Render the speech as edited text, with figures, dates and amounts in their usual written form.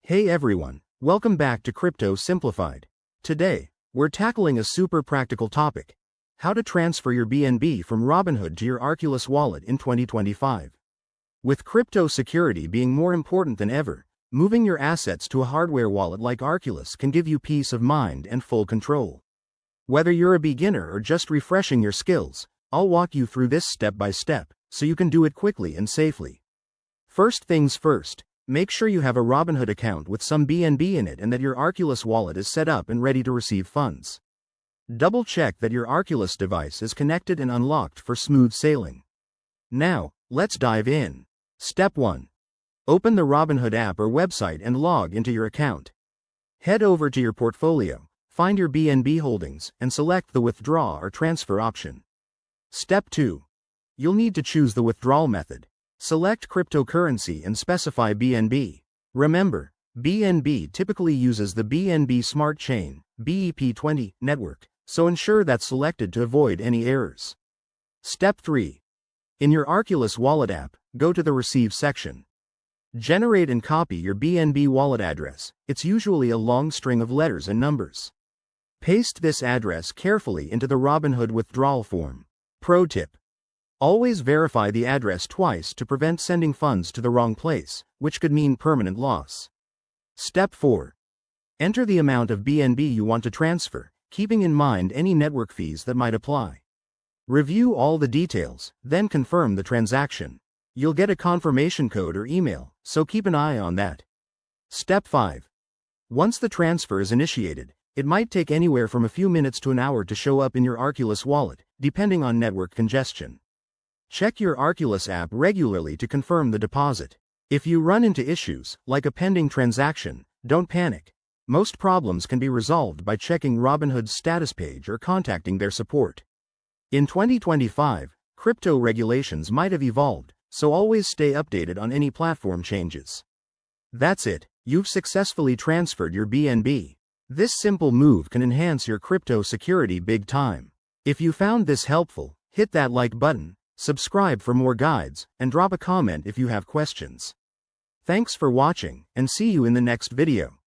Hey everyone, welcome back to Crypto Simplified. Today, we're tackling a super practical topic: how to transfer your BNB from Robinhood to your Arculus wallet in 2025. With crypto security being more important than ever, moving your assets to a hardware wallet like Arculus can give you peace of mind and full control. Whether you're a beginner or just refreshing your skills, I'll walk you through this step by step, so you can do it quickly and safely. First things first, make sure you have a Robinhood account with some BNB in it and that your Arculus wallet is set up and ready to receive funds. Double check that your Arculus device is connected and unlocked for smooth sailing. Now, let's dive in. Step 1. Open the Robinhood app or website and log into your account. Head over to your portfolio, find your BNB holdings, and select the withdraw or transfer option. Step 2. You'll need to choose the withdrawal method. Select cryptocurrency and specify BNB. Remember, BNB typically uses the BNB Smart Chain (BEP20) network, so ensure that's selected to avoid any errors. Step 3. In your Arculus wallet app, go to the Receive section. Generate and copy your BNB wallet address. It's usually a long string of letters and numbers. Paste this address carefully into the Robinhood withdrawal form. Pro tip: always verify the address twice to prevent sending funds to the wrong place, which could mean permanent loss. Step 4. Enter the amount of BNB you want to transfer, keeping in mind any network fees that might apply. Review all the details, then confirm the transaction. You'll get a confirmation code or email, so keep an eye on that. Step 5. Once the transfer is initiated, it might take anywhere from a few minutes to an hour to show up in your Arculus wallet, depending on network congestion. Check your Arculus app regularly to confirm the deposit. If you run into issues, like a pending transaction, don't panic. Most problems can be resolved by checking Robinhood's status page or contacting their support. In 2025, crypto regulations might have evolved, so always stay updated on any platform changes. That's it, you've successfully transferred your BNB. This simple move can enhance your crypto security big time. If you found this helpful, hit that like button, subscribe for more guides, and drop a comment if you have questions. Thanks for watching, and see you in the next video.